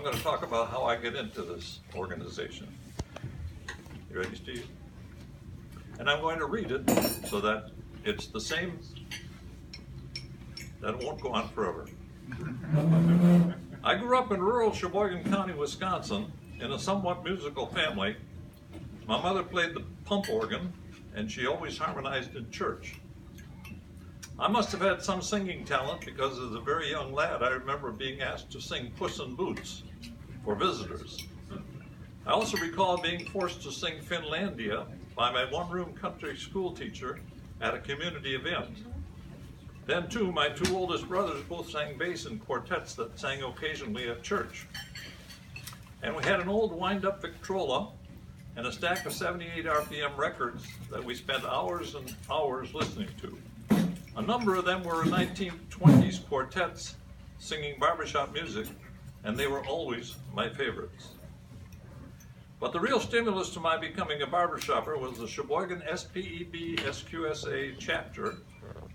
going to talk about how I get into this organization. You ready, Steve? And I'm going to read it so that it's the same, that it won't go on forever. I grew up in rural Sheboygan County, Wisconsin, in a somewhat musical family. My mother played the pump organ, and she always harmonized in church. I must have had some singing talent because as a very young lad, I remember being asked to sing Puss in Boots for visitors. I also recall being forced to sing Finlandia by my one-room country school teacher at a community event. Then too, my two oldest brothers both sang bass in quartets that sang occasionally at church. And we had an old wind-up Victrola and a stack of 78 RPM records that we spent hours and hours listening to. A number of them were 1920s quartets singing barbershop music, and they were always my favorites. But the real stimulus to my becoming a barbershopper was the Sheboygan SPEB SQSA chapter,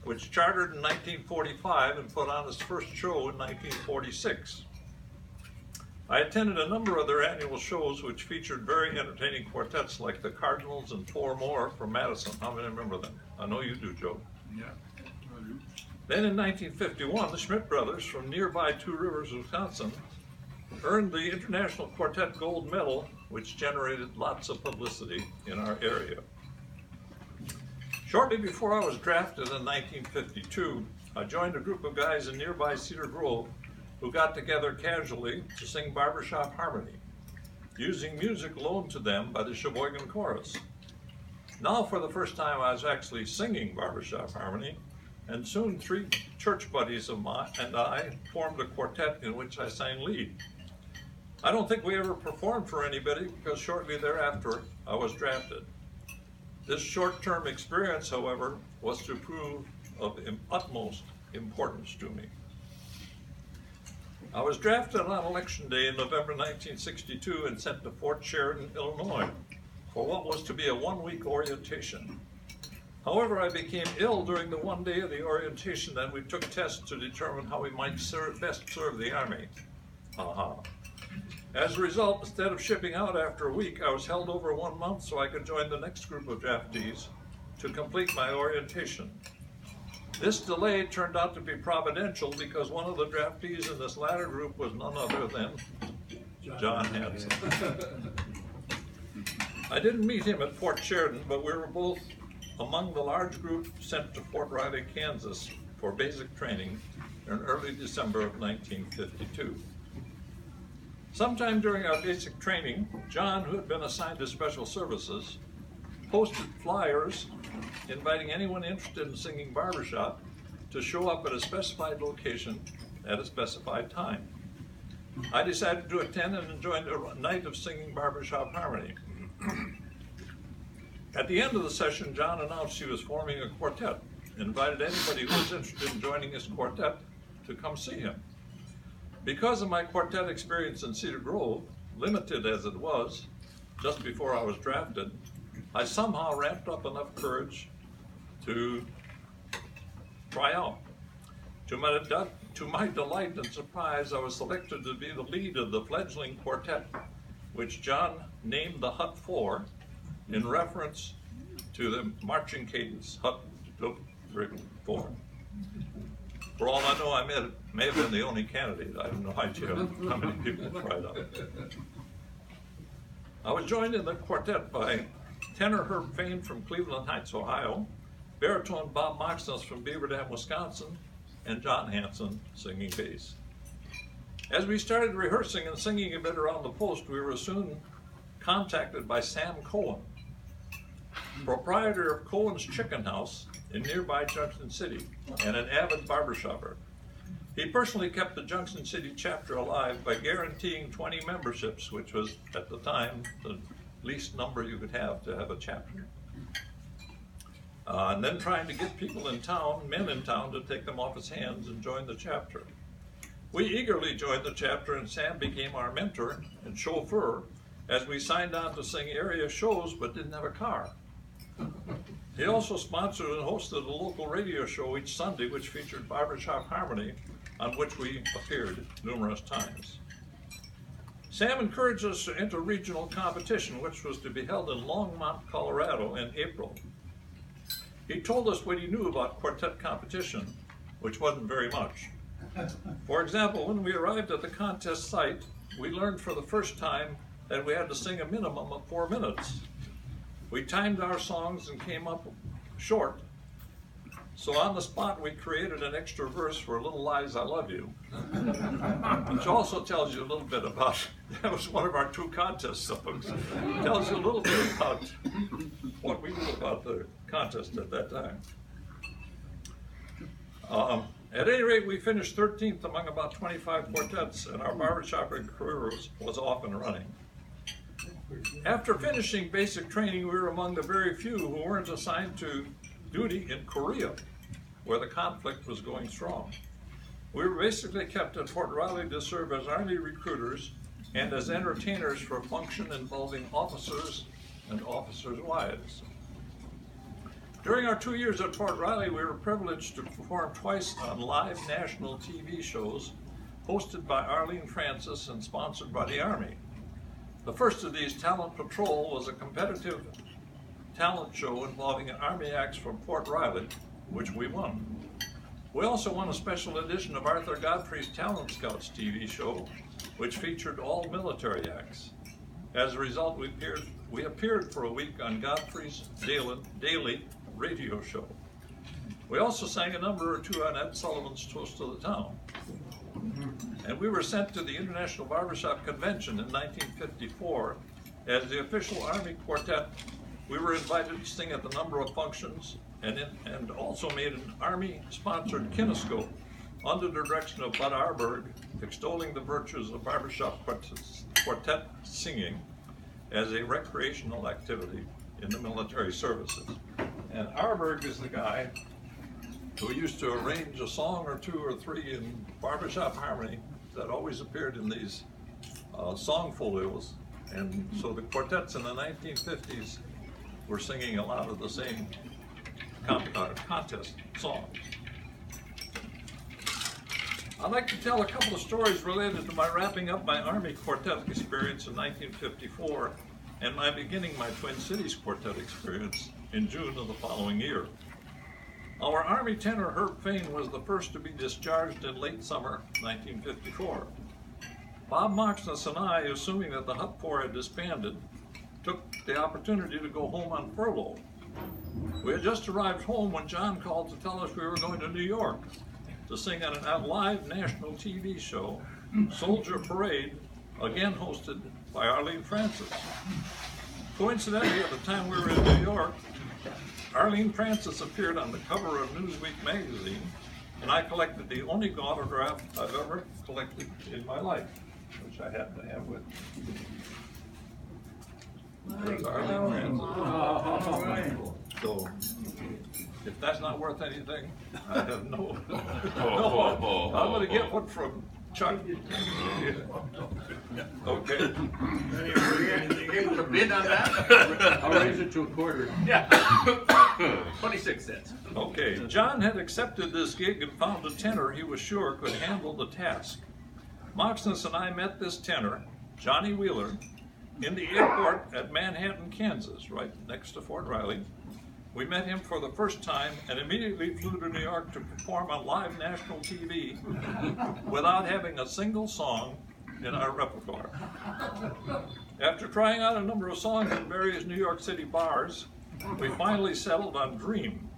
which chartered in 1945 and put on its first show in 1946. I attended a number of their annual shows which featured very entertaining quartets like the Cardinals and four more from Madison. How many remember them? I know you do, Joe. Yeah, I do. Then in 1951, the Schmidt brothers from nearby Two Rivers, Wisconsin, earned the International Quartet Gold Medal, which generated lots of publicity in our area. Shortly before I was drafted in 1952, I joined a group of guys in nearby Cedar Grove who got together casually to sing barbershop harmony, using music loaned to them by the Sheboygan Chorus. Now for the first time I was actually singing barbershop harmony, and soon three church buddies of mine and I formed a quartet in which I sang lead. I don't think we ever performed for anybody because shortly thereafter I was drafted. This short-term experience, however, was to prove of utmost importance to me. I was drafted on election day in November 1962 and sent to Fort Sheridan, Illinois, for what was to be a one-week orientation. However, I became ill during the one day of the orientation, and we took tests to determine how we might best serve the Army. As a result, instead of shipping out after a week, I was held over 1 month so I could join the next group of draftees to complete my orientation. This delay turned out to be providential because one of the draftees in this latter group was none other than John Hanson. I didn't meet him at Fort Sheridan, but we were both among the large group sent to Fort Riley, Kansas for basic training in early December of 1952. Sometime during our basic training, John, who had been assigned to special services, posted flyers inviting anyone interested in singing barbershop to show up at a specified location at a specified time. I decided to attend and joined a night of singing barbershop harmony. At the end of the session, John announced he was forming a quartet and invited anybody who was interested in joining his quartet to come see him. Because of my quartet experience in Cedar Grove, limited as it was, just before I was drafted, I somehow ramped up enough courage to try out. To my delight and surprise, I was selected to be the lead of the fledgling quartet, which John named the Hut 4 in reference to the marching cadence, Hut 4. For all I know, I may have been the only candidate. I have no idea how many people tried out. I was joined in the quartet by tenor Herb Fain from Cleveland Heights, Ohio, baritone Bob Moxness from Beaver Dam, Wisconsin, and John Hanson singing bass. As we started rehearsing and singing a bit around the post, we were soon contacted by Sam Cohen, proprietor of Cohen's Chicken House in nearby Junction City and an avid barbershopper. He personally kept the Junction City chapter alive by guaranteeing 20 memberships, which was at the time the least number you could have to have a chapter. And then trying to get people in town, men in town, to take them off his hands and join the chapter. We eagerly joined the chapter, and Sam became our mentor and chauffeur as we signed on to sing area shows but didn't have a car. He also sponsored and hosted a local radio show each Sunday which featured barbershop harmony, on which we appeared numerous times. Sam encouraged us to enter regional competition, which was to be held in Longmont, Colorado in April. He told us what he knew about quartet competition, which wasn't very much. For example, when we arrived at the contest site, we learned for the first time that we had to sing a minimum of 4 minutes. We timed our songs and came up short. So on the spot, we created an extra verse for Little Lies I Love You, which also tells you a little bit about, that was one of our 2 contest songs. It tells you a little bit about what we knew about the contest at that time. At any rate, we finished 13th among about 25 quartets, and our barbershop career was off and running. After finishing basic training, we were among the very few who weren't assigned to duty in Korea, where the conflict was going strong. We were basically kept at Fort Riley to serve as Army recruiters and as entertainers for a function involving officers and officers' wives. During our 2 years at Fort Riley, we were privileged to perform twice on live national TV shows hosted by Arlene Francis and sponsored by the Army. The first of these, Talent Patrol, was a competitive talent show involving Army acts from Fort Riley, which we won. We also won a special edition of Arthur Godfrey's Talent Scouts TV show, which featured all military acts. As a result, we appeared for a week on Godfrey's daily radio show. We also sang a number or 2 on Ed Sullivan's Toast to the Town. And we were sent to the International Barbershop Convention in 1954 as the official Army quartet. We were invited to sing at the number of functions and also made an Army-sponsored kinescope under the direction of Bud Arberg, extolling the virtues of barbershop quartet singing as a recreational activity in the military services. And Arberg is the guy who used to arrange a song or 2 or 3 in barbershop harmony that always appeared in these song folios. And so the quartets in the 1950s were singing a lot of the same contest songs. I'd like to tell a couple of stories related to my wrapping up my Army quartet experience in 1954 and my beginning my Twin Cities quartet experience in June of the following year. Our Army tenor Herb Fain was the first to be discharged in late summer 1954. Bob Moxness and I, assuming that the Hut Corps had disbanded, took the opportunity to go home on furlough. We had just arrived home when John called to tell us we were going to New York to sing on a live national TV show, Soldier Parade, again hosted by Arlene Francis. Coincidentally, at the time we were in New York, Arlene Francis appeared on the cover of Newsweek magazine, and I collected the only autograph I've ever collected in my life, which I happen to have with me. There's Arlene Francis. So, if that's not worth anything, I have no. I'm going to get one from Chuck. Okay. You able to bid on that? I'll raise it to $0.25. Yeah. 26 cents. Okay. John had accepted this gig and found a tenor he was sure could handle the task. Moxness and I met this tenor, Johnny Wheeler, in the airport at Manhattan, Kansas, right next to Fort Riley. We met him for the first time and immediately flew to New York to perform on live national TV without having a single song in our repertoire. After trying out a number of songs in various New York City bars, we finally settled on Dream,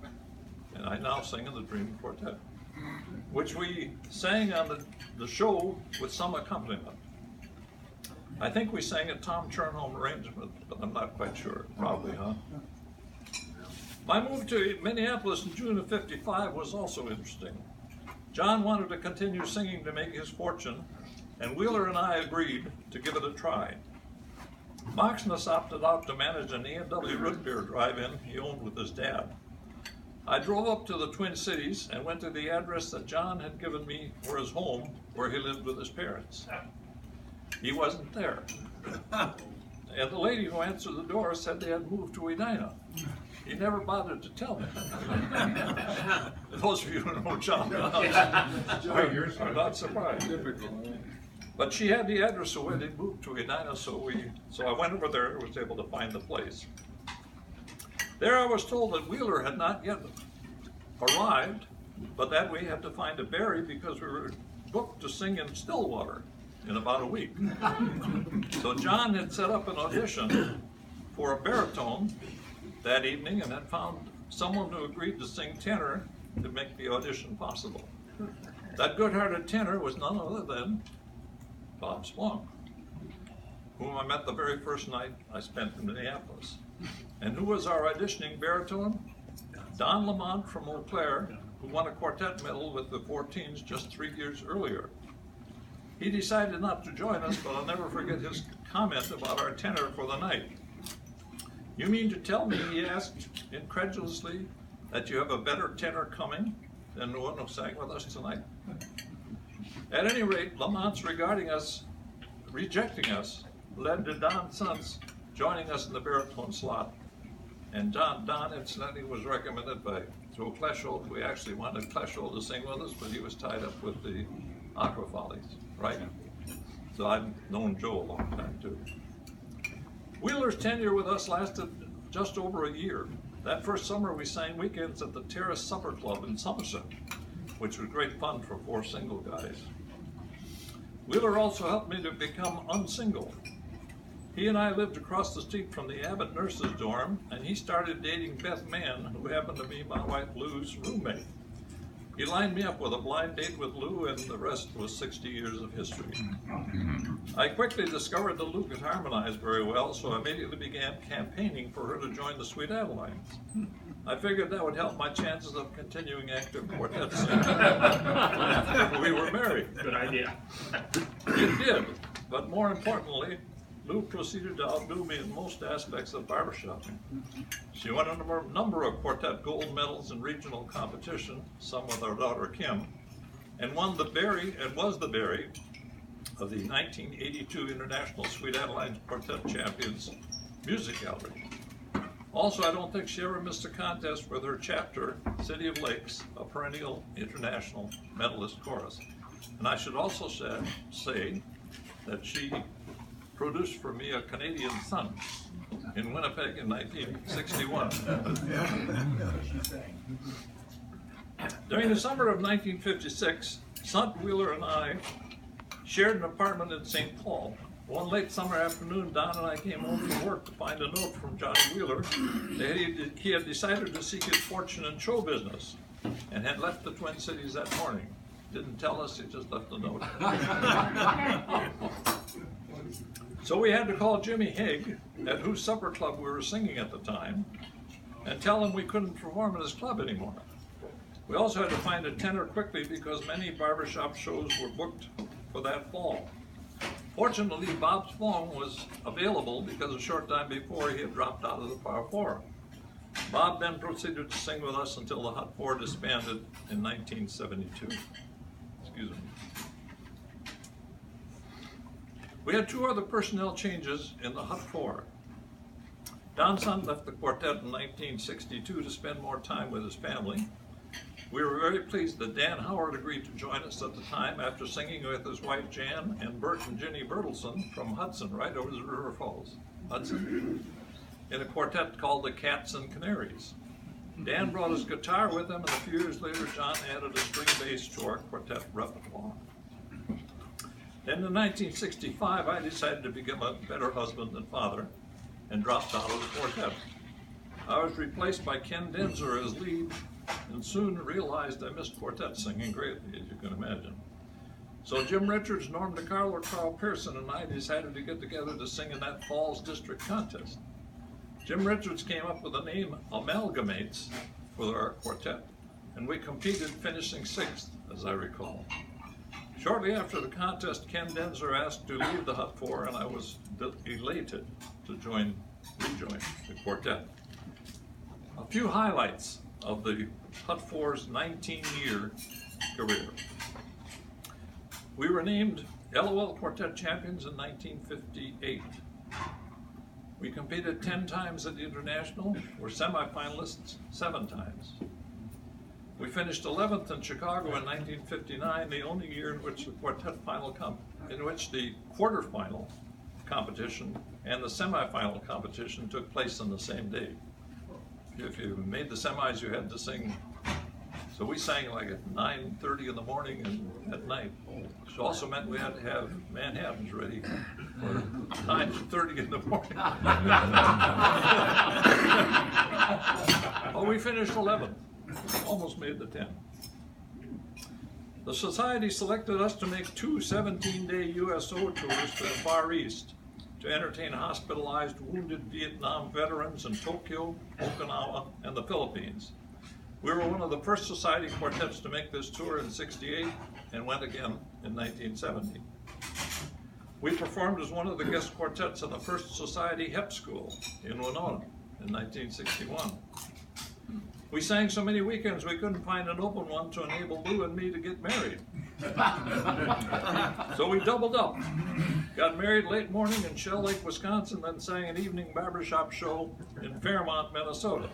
and I now sing in the Dream Quartet, which we sang on the show with some accompaniment. I think we sang a Tom Chernholm arrangement, but I'm not quite sure. Probably, huh? My move to Minneapolis in June of '55 was also interesting. John wanted to continue singing to make his fortune, and Wheeler and I agreed to give it a try. Moxness opted out to manage an A&W root beer drive-in he owned with his dad. I drove up to the Twin Cities and went to the address that John had given me for his home, where he lived with his parents. He wasn't there. And the lady who answered the door said they had moved to Edina. He never bothered to tell me. Those of you who know John are not surprised. But she had the address of where they moved to Edina, so I went over there and was able to find the place. There I was told that Wheeler had not yet arrived, but that we had to find a Barry because we were booked to sing in Stillwater in about a week. So John had set up an audition for a baritone that evening and had found someone who agreed to sing tenor to make the audition possible. That good-hearted tenor was none other than Bob Splunk, whom I met the very first night I spent in Minneapolis. And who was our auditioning baritone? Don Lamont from Eau Claire, who won a quartet medal with the 14s just 3 years earlier. He decided not to join us, but I'll never forget his comment about our tenor for the night. "You mean to tell me," he asked incredulously, "that you have a better tenor coming than the one who sang with us tonight?" At any rate, Lamont's rejecting us led to Don Suntz joining us in the baritone slot. And Don incidentally was recommended by Joe Kleshold. We actually wanted Kleshold to sing with us, but he was tied up with the Aqua Follies, right? So I've known Joe a long time too. Wheeler's tenure with us lasted just over a year. That first summer we sang weekends at the Terrace Supper Club in Somerset, which was great fun for 4 single guys. Wheeler also helped me to become unsingle. He and I lived across the street from the Abbott nurses' dorm, and he started dating Beth Mann, who happened to be my wife Lou's roommate. He lined me up with a blind date with Lou, and the rest was 60 years of history. I quickly discovered that Lou could harmonize very well, so I immediately began campaigning for her to join the Sweet Adelines. I figured that would help my chances of continuing active quartet singing after we were married. Good idea. It did, but more importantly, Lou proceeded to outdo me in most aspects of barbershop. She won a number of quartet gold medals in regional competition, some with our daughter Kim, and was the Barry of the 1982 International Sweet Adelines Quartet Champions Music Gallery. Also, I don't think she ever missed a contest with her chapter, City of Lakes, a perennial international medalist chorus. And I should also say that she produced for me a Canadian son in Winnipeg in 1961. During the summer of 1956, Sant, Wheeler, and I shared an apartment in St. Paul. One late summer afternoon, Don and I came home from work to find a note from Johnny Wheeler that he had decided to seek his fortune in show business and had left the Twin Cities that morning. Didn't tell us, he just left a note. So we had to call Jimmy Haig, at whose supper club we were singing at the time, and tell him we couldn't perform at his club anymore. We also had to find a tenor quickly because many barbershop shows were booked for that fall. Fortunately, Bob Splunk was available because a short time before he had dropped out of the Power Four. Bob then proceeded to sing with us until the Hot Four disbanded in 1972. Excuse me. We had 2 other personnel changes in the Hot Four. Don Sun left the quartet in 1962 to spend more time with his family. We were very pleased that Dan Howard agreed to join us at the time after singing with his wife Jan and Bert and Ginny Bertelson from Hudson, right over the River Falls, Hudson, in a quartet called the Cats and Canaries. Dan brought his guitar with him, and a few years later John added a string bass to our quartet repertoire. Then in 1965, I decided to become a better husband and father and dropped out of the quartet. I was replaced by Ken Denzer as lead and soon realized I missed quartet singing greatly, as you can imagine. So Jim Richards, Norm DeCarlo, Carl Pearson, and I decided to get together to sing in that fall's district contest. Jim Richards came up with the name Amalgamates for our quartet, and we competed, finishing 6th, as I recall. Shortly after the contest, Ken Denzer asked to leave the Hot Four, and I was elated to rejoin the quartet. A few highlights of the Hot Four's 19-year career. We were named LOL Quartet Champions in 1958. We competed 10 times at the International, were semifinalists 7 times. We finished 11th in Chicago in 1959, the only year in which the quartet final in which the quarterfinal competition and the semifinal competition took place on the same day. If you made the semis, you had to sing. So we sang like at 9:30 in the morning and at night. Which also meant we had to have Manhattans ready for 9:30 in the morning. Oh, we finished 11th. Almost made the 10. The Society selected us to make 2 17-day USO tours to the Far East to entertain hospitalized wounded Vietnam veterans in Tokyo, Okinawa, and the Philippines. We were one of the first Society quartets to make this tour in '68 and went again in 1970. We performed as one of the guest quartets in the first Society Hep School in Winona in 1961. We sang so many weekends we couldn't find an open one to enable Lou and me to get married. So we doubled up. Got married late morning in Shell Lake, Wisconsin, then sang an evening barbershop show in Fairmont, Minnesota.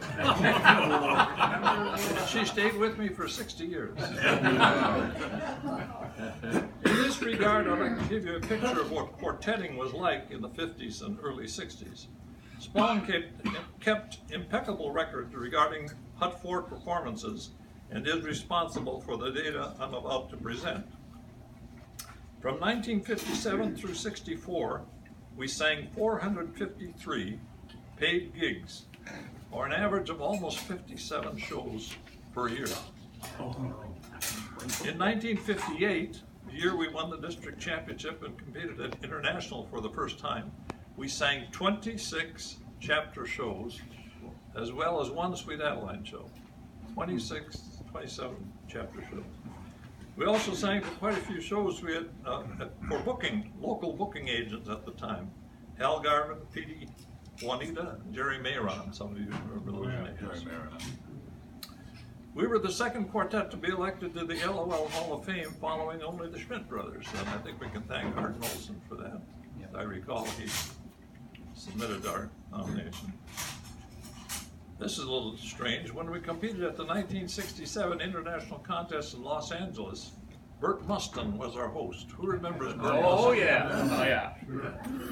She stayed with me for 60 years. In this regard, I'd like to give you a picture of what quartetting was like in the 50s and early 60s. Spong kept impeccable records regarding Hut 4 performances and is responsible for the data I'm about to present. From 1957 through 64, we sang 453 paid gigs, or an average of almost 57 shows per year. In 1958, the year we won the district championship and competed at International for the first time, we sang 26 chapter shows, as well as 1 Sweet Adeline show. 27 chapter shows. We also sang for quite a few shows we had for local booking agents at the time. Hal Garvin, Petey, Juanita, and Jerry Mayron. Some of you remember those names. We were the second quartet to be elected to the LOL Hall of Fame following only the Schmidt brothers, and I think we can thank Hardin Olson for that. As I recall, he submitted our nomination. This is a little strange. When we competed at the 1967 International Contest in Los Angeles, Bert Mustin was our host. Who remembers Bert Mustin? Oh yeah, oh yeah.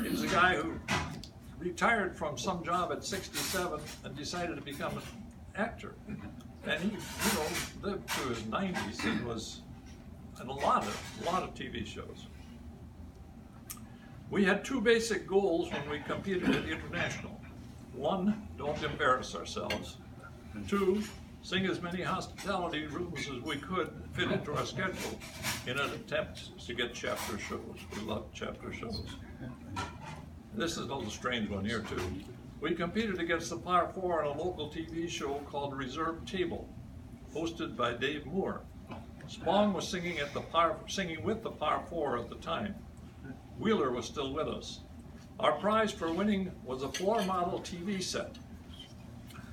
He's a guy who retired from some job at 67 and decided to become an actor. And he, lived to his 90s and was in a lot of TV shows. We had 2 basic goals when we competed at International. 1, don't embarrass ourselves. 2, sing as many hospitality rooms as we could fit into our schedule in an attempt to get chapter shows. We love chapter shows. This is a little strange one here too. We competed against the Par 4 on a local TV show called Reserve Table, hosted by Dave Moore. Spong was singing with the Par 4 at the time. Wheeler was still with us. Our prize for winning was a floor model TV set.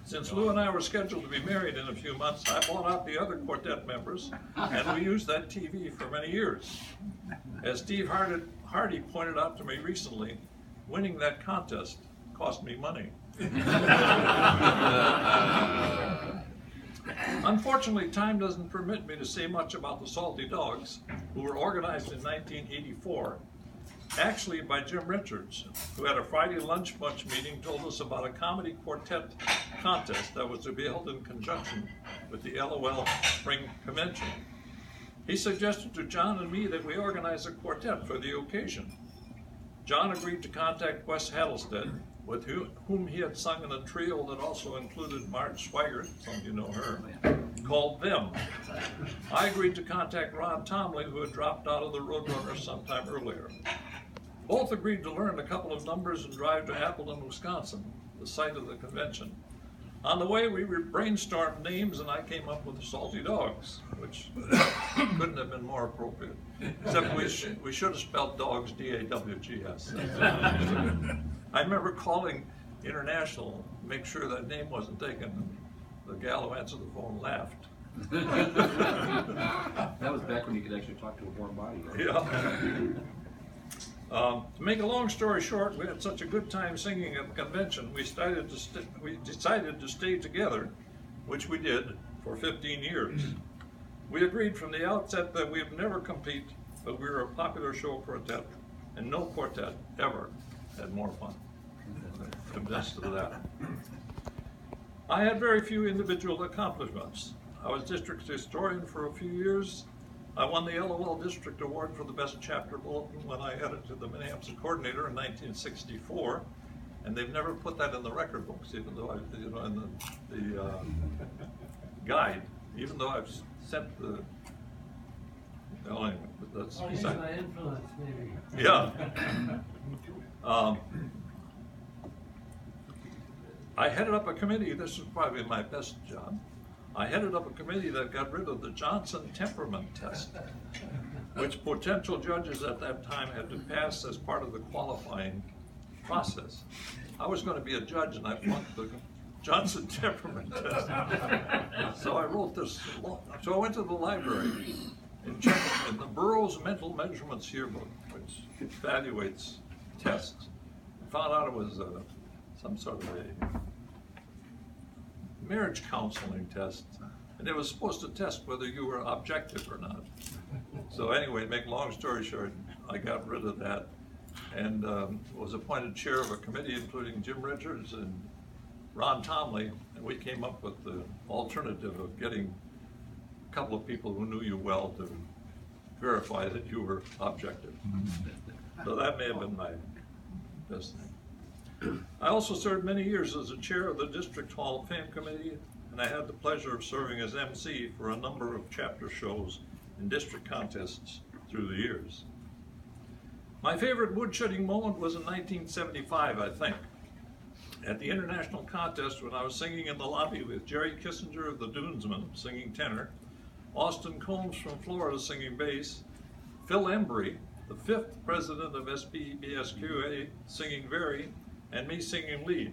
Since Lou and I were scheduled to be married in a few months, I bought out the other quartet members, and we used that TV for many years. As Steve Hardy pointed out to me recently, winning that contest cost me money. Unfortunately, time doesn't permit me to say much about the Salty Dogs, who were organized in 1984. Actually by Jim Richards, who at a Friday lunch bunch meeting told us about a comedy quartet contest that was to be held in conjunction with the LOL Spring Convention. He suggested to John and me that we organize a quartet for the occasion. John agreed to contact Wes Hattlestead, with whom he had sung in a trio that also included Marge Swigert, some of you know her, called Them. I agreed to contact Ron Tomley, who had dropped out of the Roadrunners sometime earlier. Both agreed to learn a couple of numbers and drive to Appleton, Wisconsin, the site of the convention. On the way, we brainstormed names, and I came up with the Salty Dogs, which couldn't have been more appropriate. Except we should have spelled dogs D-A-W-G-S. I remember calling International to make sure that name wasn't taken. And the gal who answered the phone laughed. That was back when you could actually talk to a warm body. Right? Yeah. To make a long story short, we had such a good time singing at the convention, we decided to stay together, which we did for 15 years. We agreed from the outset that we would never compete but we were a popular show quartet, and no quartet ever had more fun. I'm convinced of that. I had very few individual accomplishments. I was district historian for a few years. I won the LOL District Award for the Best Chapter Bulletin when I edited the Minneapolis Coordinator in 1964, and they've never put that in the record books, even though in the guide, even though I've sent the. Well, anyway, but that's beside. My influence, maybe. Yeah. I headed up a committee. This was probably my best job. I headed up a committee that got rid of the Johnson temperament test, which potential judges at that time had to pass as part of the qualifying process. I was going to be a judge, and I flunked the Johnson temperament test. So I wrote this. So I went to the library and checked in the borough's mental measurements yearbook, which evaluates tests. I found out it was some sort of a marriage counseling test, and it was supposed to test whether you were objective or not. So anyway, make long story short, I got rid of that and was appointed chair of a committee including Jim Richards and Ron Tomley, and we came up with the alternative of getting a couple of people who knew you well to verify that you were objective. So that may have been my best thing. I also served many years as a chair of the District Hall of Fame Committee, and I had the pleasure of serving as MC for a number of chapter shows and district contests through the years. My favorite woodshedding moment was in 1975, I think, at the international contest when I was singing in the lobby with Jerry Kissinger of the Dunesmen singing tenor, Austin Combs from Florida singing bass, Phil Embry, the 5th president of SPBSQA, singing Very, and me singing lead.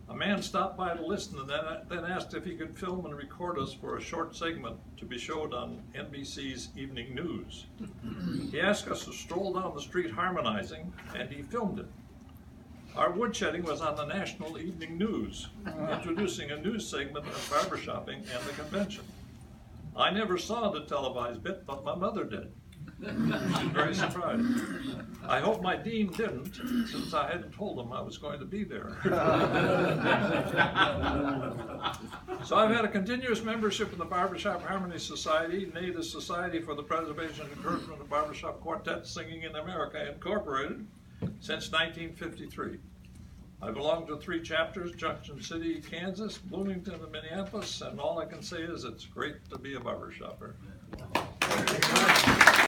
A man stopped by to listen and then asked if he could film and record us for a short segment to be showed on NBC's Evening News. He asked us to stroll down the street harmonizing, and he filmed it. Our woodshedding was on the national Evening News, introducing a news segment of barbershopping and the convention. I never saw the televised bit, but my mother did. She's very surprised. I hope my dean didn't, since I hadn't told him I was going to be there. So I've had a continuous membership in the Barbershop Harmony Society, nay, the Society for the Preservation and Encouragement of Barbershop Quartet Singing in America, Incorporated, since 1953. I belong to 3 chapters: Junction City, Kansas, Bloomington, and Minneapolis, and all I can say is it's great to be a barbershopper.